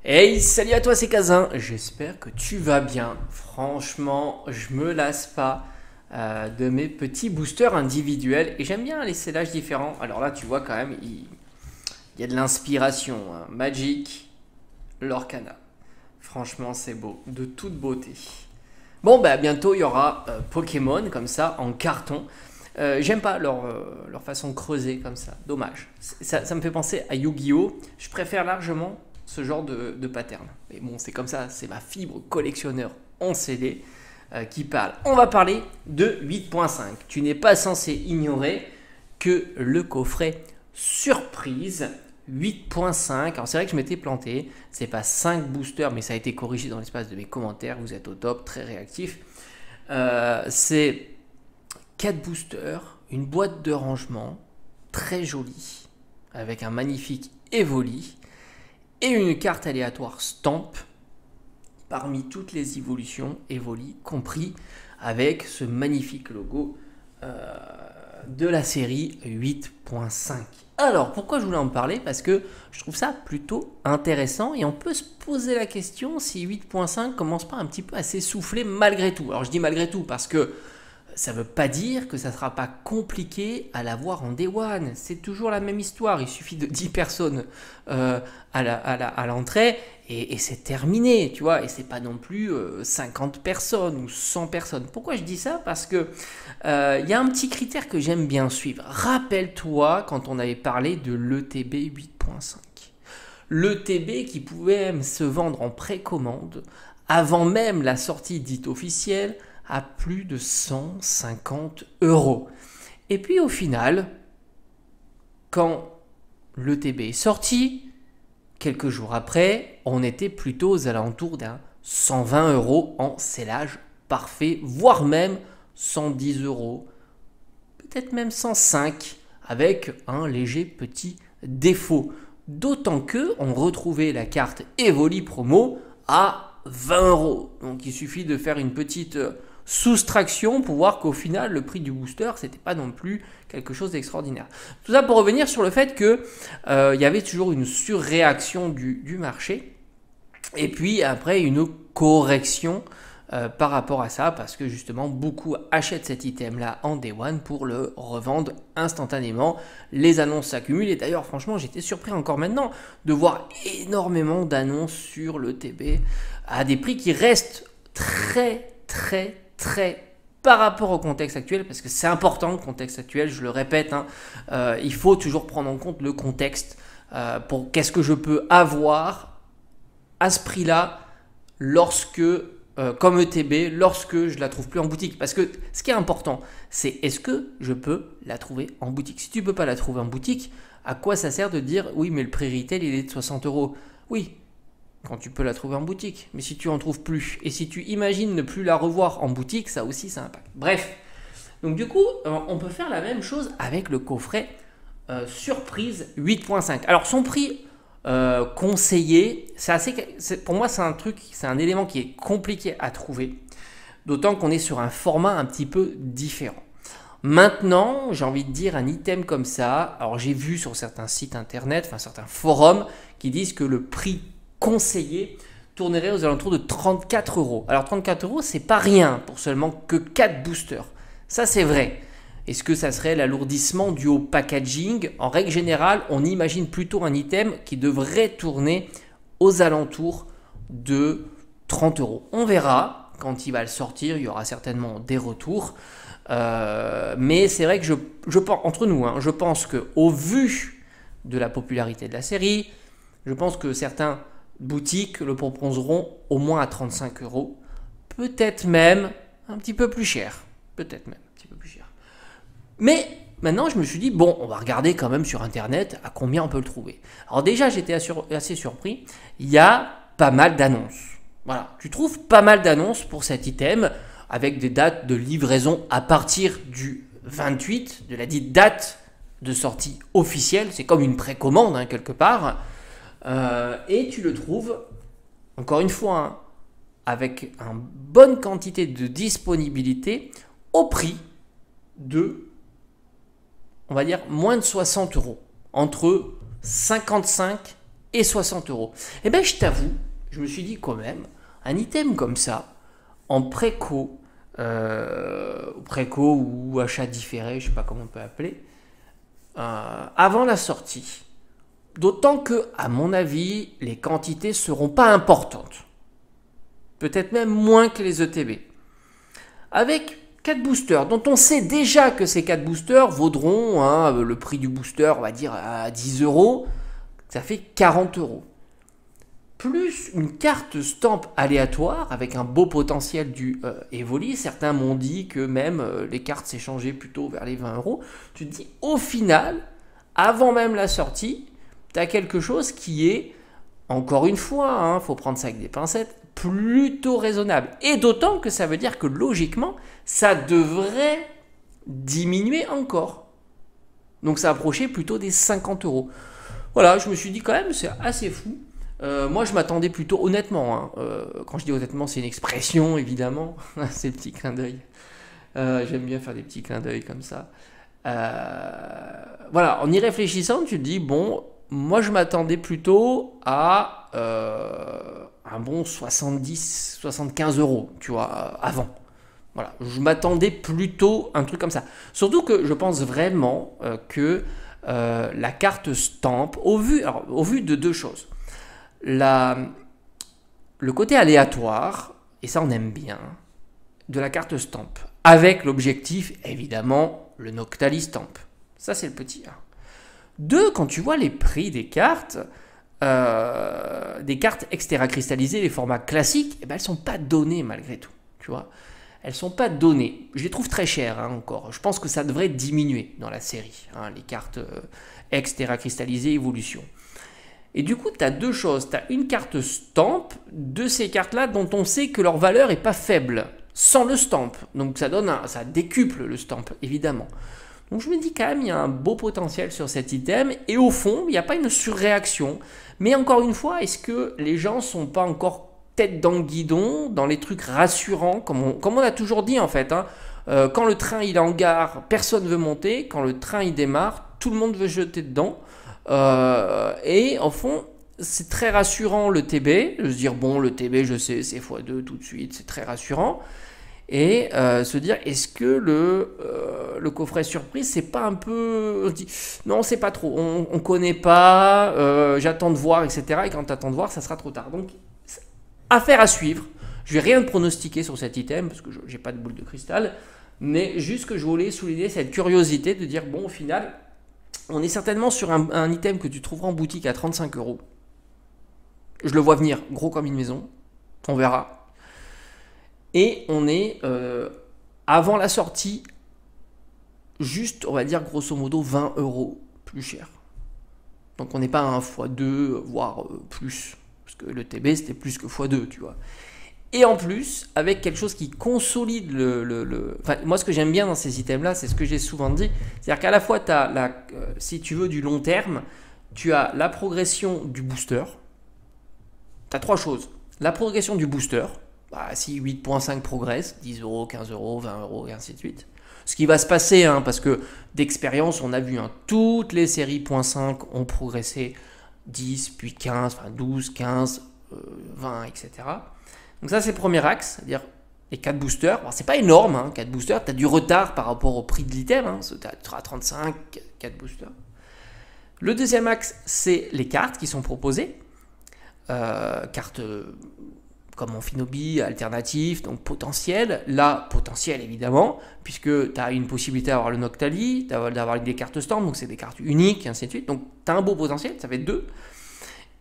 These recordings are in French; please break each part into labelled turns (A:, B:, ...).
A: Hey, salut à toi, c'est Kazin. J'espère que tu vas bien. Franchement, je me lasse pas de mes petits boosters individuels et j'aime bien les célages différents. Alors là, tu vois quand même, il y a de l'inspiration, hein. Magic, Lorcana. Franchement, c'est beau, de toute beauté. Bon, bah bientôt il y aura Pokémon comme ça en carton. J'aime pas leur façon de creuser comme ça, dommage. Ça me fait penser à Yu-Gi-Oh! Je préfère largement ce genre de pattern. Mais bon, c'est comme ça, c'est ma fibre collectionneur en CD qui parle. On va parler de 8.5. Tu n'es pas censé ignorer que le coffret surprise 8.5. Alors c'est vrai que je m'étais planté, c'est pas 5 boosters, mais ça a été corrigé dans l'espace de mes commentaires. Vous êtes au top, très réactif. C'est 4 boosters, une boîte de rangement très jolie, avec un magnifique Evoli et une carte aléatoire Stamp parmi toutes les évolutions Evoli, compris avec ce magnifique logo de la série 8.5. Alors, pourquoi je voulais en parler? Parce que je trouve ça plutôt intéressant et on peut se poser la question si 8.5 commence pas un petit peu à s'essouffler malgré tout. Alors, je dis malgré tout parce que ça ne veut pas dire que ça ne sera pas compliqué à l'avoir en Day One. C'est toujours la même histoire. Il suffit de 10 personnes à l'entrée et c'est terminé, tu vois. Et c'est pas non plus 50 personnes ou 100 personnes. Pourquoi je dis ça? Parce que y a un petit critère que j'aime bien suivre. Rappelle-toi quand on avait parlé de l'ETB 8.5. L'ETB qui pouvait même se vendre en précommande avant même la sortie dite officielle à plus de 150 euros. Et puis au final, quand l'ETB est sorti, quelques jours après, on était plutôt aux alentours d'un 120 euros en scellage parfait, voire même 110 euros, peut-être même 105, avec un léger petit défaut. D'autant que on retrouvait la carte Evoli promo à 20 euros. Donc il suffit de faire une petite soustraction pour voir qu'au final le prix du booster c'était pas non plus quelque chose d'extraordinaire. Tout ça pour revenir sur le fait que y avait toujours une surréaction du marché et puis après une correction par rapport à ça parce que justement beaucoup achètent cet item là en Day One pour le revendre instantanément. Les annonces s'accumulent et d'ailleurs franchement j'étais surpris encore maintenant de voir énormément d'annonces sur le TB à des prix qui restent très par rapport au contexte actuel, parce que c'est important le contexte actuel, je le répète, hein, il faut toujours prendre en compte le contexte pour qu'est-ce que je peux avoir à ce prix-là lorsque, comme ETB, lorsque je la trouve plus en boutique. Parce que ce qui est important, c'est est-ce que je peux la trouver en boutique. Si tu ne peux pas la trouver en boutique, à quoi ça sert de dire oui mais le prix retail il est de 60 euros? Oui, quand tu peux la trouver en boutique. Mais si tu en trouves plus, et si tu imagines ne plus la revoir en boutique, ça aussi ça impacte. Bref, donc du coup, on peut faire la même chose avec le coffret surprise 8.5. Alors son prix conseillé, pour moi c'est un truc, c'est un élément qui est compliqué à trouver, d'autant qu'on est sur un format un petit peu différent. Maintenant, j'ai envie de dire un item comme ça, alors j'ai vu sur certains sites internet, enfin certains forums, qui disent que le prix conseillé tournerait aux alentours de 34 euros. Alors 34 euros, c'est pas rien pour seulement que 4 boosters. Ça, c'est vrai. Est-ce que ça serait l'alourdissement dû au packaging? En règle générale, on imagine plutôt un item qui devrait tourner aux alentours de 30 euros. On verra quand il va le sortir, il y aura certainement des retours. Mais c'est vrai que je pense, entre nous, hein, je pense qu'au vu de la popularité de la série, je pense que certains boutiques le proposeront au moins à 35 euros, peut-être même un petit peu plus cher. Peut-être même un petit peu plus cher. Mais maintenant, je me suis dit, bon, on va regarder quand même sur Internet à combien on peut le trouver. Alors déjà, j'étais assez surpris. Il y a pas mal d'annonces. Voilà, tu trouves pas mal d'annonces pour cet item avec des dates de livraison à partir du 28, de la dite date de sortie officielle. C'est comme une précommande, hein, quelque part. Et tu le trouves, encore une fois, hein, avec une bonne quantité de disponibilité au prix de, on va dire, moins de 60 euros. Entre 55 et 60 euros. Et bien je t'avoue, je me suis dit quand même, un item comme ça, en préco ou achat différé, je sais pas comment on peut appeler, avant la sortie. D'autant que, à mon avis, les quantités seront pas importantes. Peut-être même moins que les ETB. Avec 4 boosters, dont on sait déjà que ces 4 boosters vaudront le prix du booster, on va dire à 10 euros, ça fait 40 euros. Plus une carte stamp aléatoire avec un beau potentiel du Evoli. Certains m'ont dit que même les cartes s'échangeaient plutôt vers les 20 euros. Tu te dis, au final, avant même la sortie, tu as quelque chose qui est, encore une fois, faut prendre ça avec des pincettes, plutôt raisonnable. Et d'autant que ça veut dire que logiquement, ça devrait diminuer encore. Donc ça approchait plutôt des 50 euros. Voilà, je me suis dit quand même, c'est assez fou. Moi, je m'attendais plutôt honnêtement. Quand je dis honnêtement, c'est une expression, évidemment. C'est le petit clin d'œil. J'aime bien faire des petits clins d'œil comme ça. Voilà, en y réfléchissant, tu te dis, bon, moi, je m'attendais plutôt à un bon 70-75 euros, tu vois, avant. Voilà, je m'attendais plutôt à un truc comme ça. Surtout que je pense vraiment que la carte stamp, au vu de deux choses. Le côté aléatoire, et ça on aime bien, de la carte stamp, avec l'objectif, évidemment, le Noctali stamp. Ça c'est le petit 1. 2, quand tu vois les prix des cartes extra cristallisées, les formats classiques, eh ben, elles ne sont pas données malgré tout, tu vois. Elles ne sont pas données. Je les trouve très chères encore. Je pense que ça devrait diminuer dans la série, les cartes extra cristallisées évolution. Et du coup, tu as deux choses. Tu as une carte stamp de ces cartes-là dont on sait que leur valeur n'est pas faible, sans le stamp. Donc ça décuple le stamp, évidemment. Donc je me dis quand même, il y a un beau potentiel sur cet item. Et au fond, il n'y a pas une surréaction. Mais encore une fois, est-ce que les gens ne sont pas encore tête dans le guidon, dans les trucs rassurants, comme on a toujours dit en fait. Quand le train il est en gare, personne ne veut monter. Quand le train il démarre, tout le monde veut jeter dedans. Et au fond, c'est très rassurant le TB, de se dire bon, le TB je sais c'est x2 tout de suite, c'est très rassurant. Et se dire est-ce que le coffret surprise c'est pas un peu, on se dit non c'est pas trop, on connaît pas, j'attends de voir, etc. Et quand t'attends de voir ça sera trop tard. Donc affaire à suivre. Je vais rien pronostiquer sur cet item parce que j'ai pas de boule de cristal, mais juste que je voulais souligner cette curiosité de dire bon au final on est certainement sur un item que tu trouveras en boutique à 35 euros. Je le vois venir, gros comme une maison. On verra. Et on est avant la sortie, juste, on va dire, grosso modo, 20 euros plus cher. Donc on n'est pas à un x2, voire plus. Parce que le TB, c'était plus que x2, tu vois. Et en plus, avec quelque chose qui consolide Enfin, moi, ce que j'aime bien dans ces items-là, c'est ce que j'ai souvent dit. C'est-à-dire qu'à la fois, tu as, si tu veux, du long terme, tu as la progression du booster. Tu as trois choses. La progression du booster. Bah, si 8.5 progresse, 10 euros, 15 euros, 20 euros, et ainsi de suite. Ce qui va se passer, parce que d'expérience, on a vu, toutes les séries .5 ont progressé 10, puis 15, enfin 12, 15, 20, etc. Donc ça, c'est le premier axe, c'est-à-dire les 4 boosters. Alors, c'est pas énorme, 4 boosters. Tu as du retard par rapport au prix de l'item. Tu as 35, 4 boosters. Le deuxième axe, c'est les cartes qui sont proposées. Cartes comme Amphinobi, alternatif, donc potentiel. Là, potentiel évidemment, puisque tu as une possibilité d'avoir le Noctali, d'avoir des cartes stand, donc c'est des cartes uniques, et ainsi de suite. Donc tu as un beau potentiel, ça fait 2.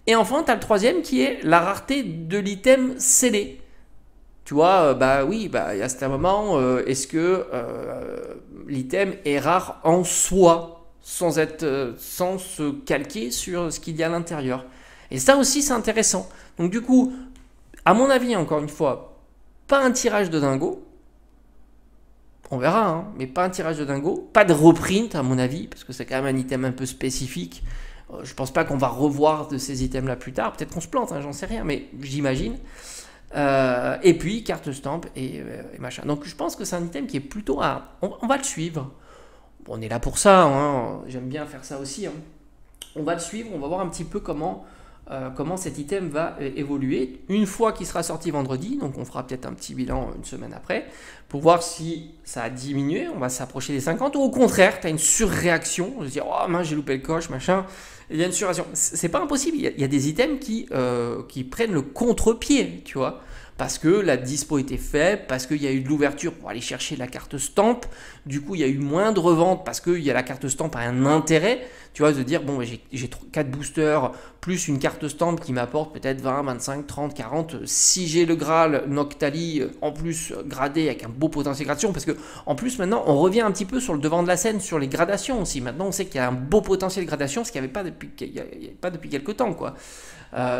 A: Et enfin, tu as le troisième qui est la rareté de l'item scellé. Tu vois, il y a à un moment, est-ce que l'item est rare en soi, sans se calquer sur ce qu'il y a à l'intérieur. Et ça aussi, c'est intéressant. Donc du coup, à mon avis, encore une fois, pas un tirage de dingo. On verra, mais pas un tirage de dingo. Pas de reprint, à mon avis, parce que c'est quand même un item un peu spécifique. Je pense pas qu'on va revoir de ces items-là plus tard. Peut-être qu'on se plante, j'en sais rien, mais j'imagine. Et puis, carte stamp et machin. Donc, je pense que c'est un item qui est plutôt à... On va le suivre. Bon, on est là pour ça, j'aime bien faire ça aussi. On va le suivre, on va voir un petit peu comment comment cet item va évoluer une fois qu'il sera sorti vendredi. Donc on fera peut-être un petit bilan une semaine après pour voir si ça a diminué, on va s'approcher des 50, ou au contraire, tu as une surréaction, de se dire oh mince j'ai loupé le coche, machin. Il y a une surréaction. C'est pas impossible, il y a des items qui prennent le contre-pied, tu vois. Parce que la dispo était faible, parce qu'il y a eu de l'ouverture pour aller chercher la carte stamp. Du coup, il y a eu moins de reventes parce que la carte stamp a un intérêt. Tu vois, de dire, bon, j'ai 4 boosters plus une carte stamp qui m'apporte peut-être 20, 25, 30, 40. Si j'ai le Graal Noctali en plus gradé avec un beau potentiel de gradation, parce que en plus maintenant, on revient un petit peu sur le devant de la scène sur les gradations aussi. Maintenant, on sait qu'il y a un beau potentiel de gradation, ce qu'il n'y avait pas depuis quelques temps, quoi.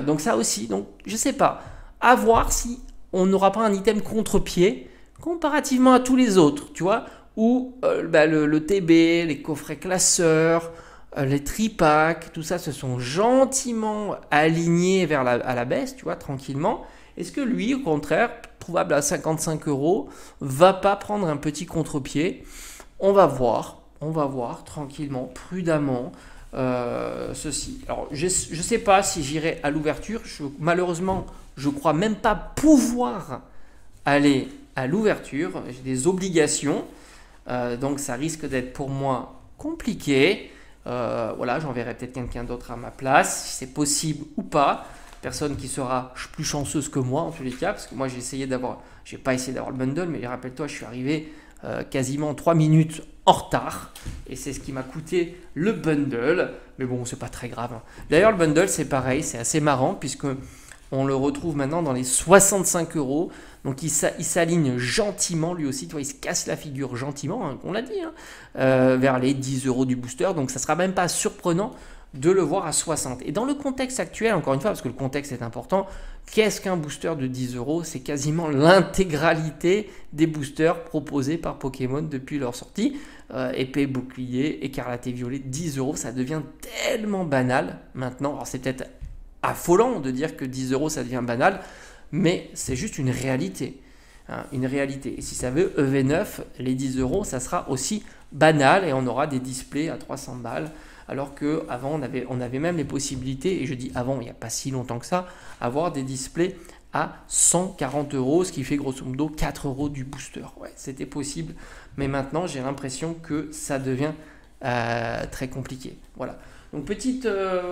A: Donc ça aussi, donc je sais pas. À voir si on n'aura pas un item contre-pied comparativement à tous les autres, tu vois, où le TB, les coffrets classeurs, les tripacks, tout ça se sont gentiment alignés à la baisse, tu vois, tranquillement. Est-ce que lui, au contraire, trouvable à 55 €, va pas prendre un petit contre-pied? On va voir tranquillement, prudemment. Ceci. Alors, je ne sais pas si j'irai à l'ouverture. Malheureusement, je crois même pas pouvoir aller à l'ouverture. J'ai des obligations. Donc, ça risque d'être pour moi compliqué. Voilà, j'enverrai peut-être quelqu'un d'autre à ma place, si c'est possible ou pas. Personne qui sera plus chanceuse que moi, en tous les cas. Parce que moi, j'ai pas essayé d'avoir le bundle, mais rappelle-toi, je suis arrivé quasiment 3 minutes en retard et c'est ce qui m'a coûté le bundle, mais bon c'est pas très grave. D'ailleurs le bundle c'est pareil, c'est assez marrant puisque on le retrouve maintenant dans les 65 €, donc il s'aligne gentiment lui aussi, tu vois, il se casse la figure gentiment, hein, on l'a dit, hein, vers les 10 € du booster, donc ça sera même pas surprenant de le voir à 60. Et dans le contexte actuel, encore une fois, parce que le contexte est important, qu'est-ce qu'un booster de 10 €? C'est quasiment l'intégralité des boosters proposés par Pokémon depuis leur sortie. Épée, bouclier, écarlate et violet, 10 €, ça devient tellement banal maintenant. Alors c'est peut-être affolant de dire que 10 € ça devient banal, mais c'est juste une réalité. Hein, une réalité. Et si ça veut EV9, les 10 € ça sera aussi banal et on aura des displays à 300 balles. Alors qu'avant, on avait même les possibilités, et je dis avant, il n'y a pas si longtemps que ça, avoir des displays à 140 €, ce qui fait grosso modo 4 € du booster. Ouais, c'était possible, mais maintenant, j'ai l'impression que ça devient très compliqué. Voilà. Donc, petite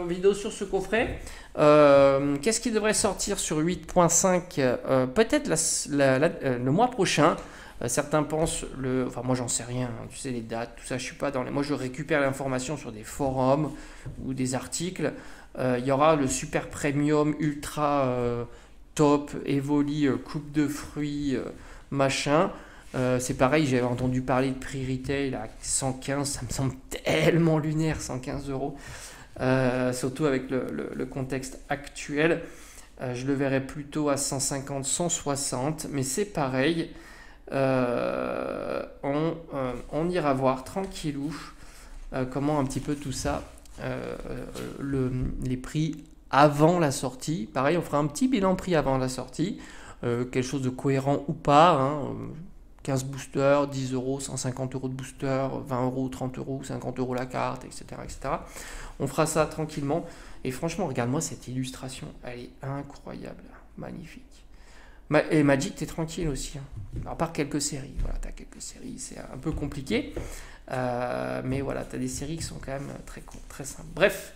A: vidéo sur ce coffret. Qu'est-ce qui devrait sortir sur 8.5 peut-être le mois prochain. Certains pensent enfin moi j'en sais rien, hein, tu sais les dates, tout ça, je suis pas dans les. Moi je récupère l'information sur des forums ou des articles. Il y aura le super premium ultra top Evoli coupe de fruits machin. C'est pareil, j'avais entendu parler de prix retail à 115, ça me semble tellement lunaire, 115 €. Surtout avec le contexte actuel. Je le verrais plutôt à 150, 160, mais c'est pareil. On ira voir tranquillou comment un petit peu tout ça, les prix avant la sortie. Pareil, on fera un petit bilan prix avant la sortie, quelque chose de cohérent ou pas, hein, 15 boosters, 10 €, 150 € de booster, 20 €, 30 €, 50 € la carte, etc., etc. On fera ça tranquillement. Et franchement, regarde-moi cette illustration, elle est incroyable, magnifique. Et Magic, t'es tranquille aussi, hein. À part quelques séries. Voilà, t'as quelques séries, c'est un peu compliqué. Mais voilà, t'as des séries qui sont quand même très simples. Bref,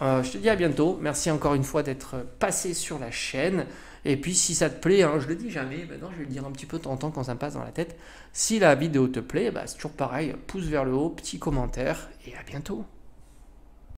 A: je te dis à bientôt. Merci encore une fois d'être passé sur la chaîne. Et puis, si ça te plaît, hein, je le dis jamais, maintenant je vais le dire un petit peu de temps en temps quand ça me passe dans la tête. Si la vidéo te plaît, bah, c'est toujours pareil, pouce vers le haut, petit commentaire, et à bientôt.